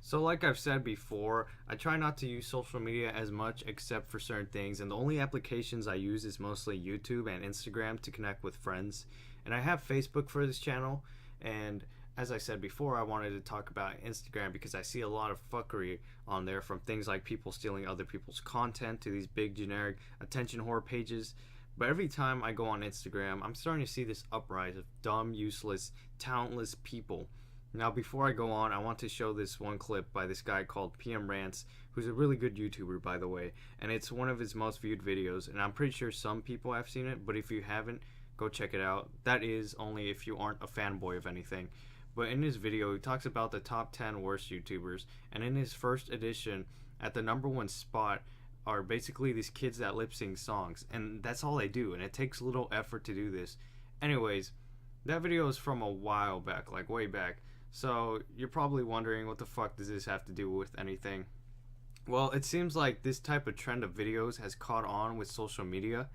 So, like I've said before, I try not to use social media as much except for certain things, and the only applications I use is mostly YouTube and Instagram to connect with friends. And I have Facebook for this channel, and as I said before, I wanted to talk about Instagram because I see a lot of fuckery on there, from things like people stealing other people's content to these big generic attention whore pages. But every time I go on Instagram, I'm starting to see this uprise of dumb, useless, talentless people. Now, before I go on, I want to show this one clip by this guy called PM Rants, who's a really good YouTuber, by the way, and it's one of his most viewed videos, and I'm pretty sure some people have seen it, but if you haven't, go check it out. That is only if you aren't a fanboy of anything. But in his video, he talks about the top 10 worst YouTubers, and in his first edition, at the #1 spot, are basically these kids that lip sync songs, and that's all they do, and it takes little effort to do this. Anyways, that video is from a while back, like way back. So you're probably wondering, what the fuck does this have to do with anything? Well, it seems like this type of trend of videos has caught on with social media,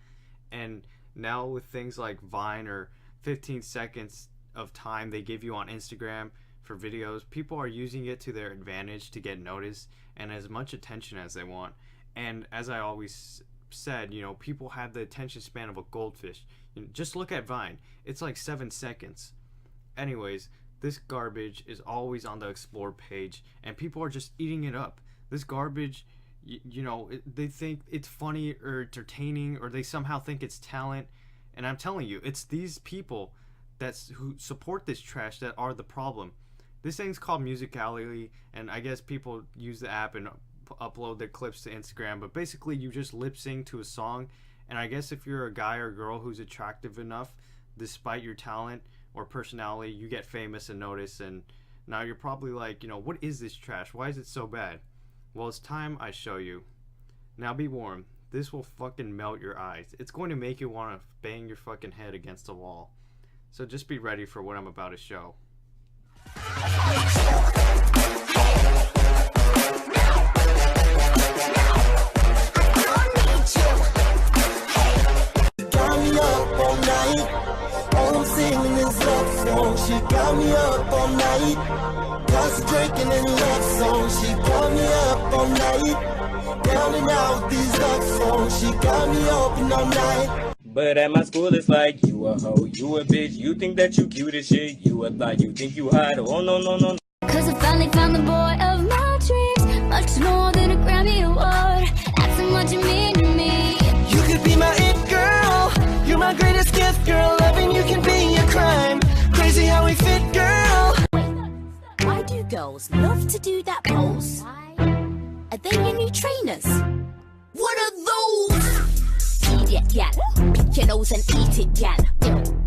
and now with things like Vine or 15 seconds of time they give you on Instagram for videos, people are using it to their advantage to get noticed and as much attention as they want. And as I always said, people have the attention span of a goldfish. Just look at Vine. It's like 7 seconds. Anyways, this garbage is always on the explore page, and people are just eating it up. This garbage, they think it's funny or entertaining, or they somehow think it's talent. And I'm telling you, it's these people who support this trash that are the problem. This thing's called Musicality, and I guess people use the app and upload their clips to Instagram. But basically, you just lip sync to a song, and I guess if you're a guy or girl who's attractive enough, despite your talent or personality, you get famous and noticed, and now you're probably like, what is this trash? Why is it so bad? Well, it's time I show you. Now be warned, this will fucking melt your eyes. It's going to make you want to bang your fucking head against the wall. So just be ready for what I'm about to show. She got me up all night, concentrating in love songs. She got me up all night, down and out with these love songs. She got me open all night. But at my school it's like, you a hoe, you a bitch, you think that you cute as shit, you a thot, you think you hot, oh no no no. Cause I finally found the boy of my dreams, much more than a Grammy award. That's how much you mean to me. You could be my it girl, you're my greatest gift, girl. Loving you can be a crime. Crazy how we fit, girl. Why do girls love to do that pose? Are they your new trainers? What are those? Idiot gal, pick your nose and eat it gal.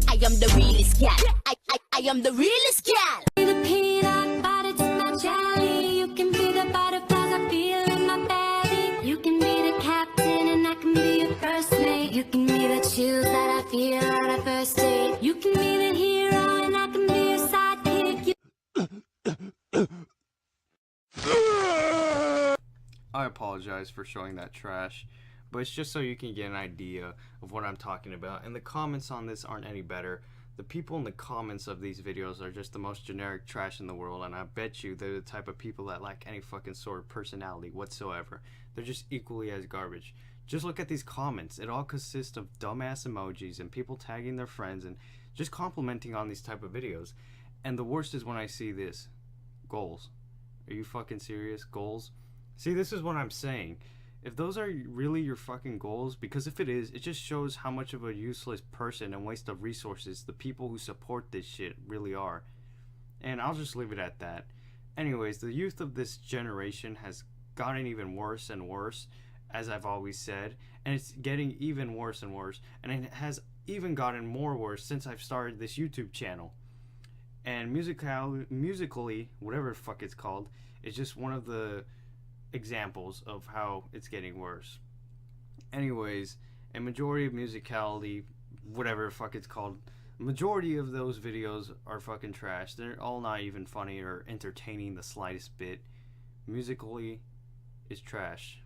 I am the realest gal, I am the realest gal. The peanut butter to my jelly. You can be the butterflies I feel in my belly. You can be the captain and I can be your first mate. You can be the chills that I feel on a first date. You can be the hero and I can be your sidekick. I apologize for showing that trash, but it's just so you can get an idea of what I'm talking about. And the comments on this aren't any better. The people in the comments of these videos are just the most generic trash in the world, and I bet you they're the type of people that lack any fucking sort of personality whatsoever. They're just equally as garbage. Just look at these comments. It all consists of dumbass emojis and people tagging their friends and just complimenting on these type of videos. And the worst is when I see this. Goals. Are you fucking serious? Goals? See, this is what I'm saying. If those are really your fucking goals, because if it is, it just shows how much of a useless person and waste of resources the people who support this shit really are. And I'll just leave it at that. Anyways, the youth of this generation has gotten even worse and worse, as I've always said, and it's getting even worse and worse, and it has even gotten more worse since I've started this YouTube channel. And musically, whatever the fuck it's called, is just one of the examples of how it's getting worse. Anyways, a majority of Musicality, whatever the fuck it's called, majority of those videos are fucking trash. They're all not even funny or entertaining the slightest bit. Musically is trash.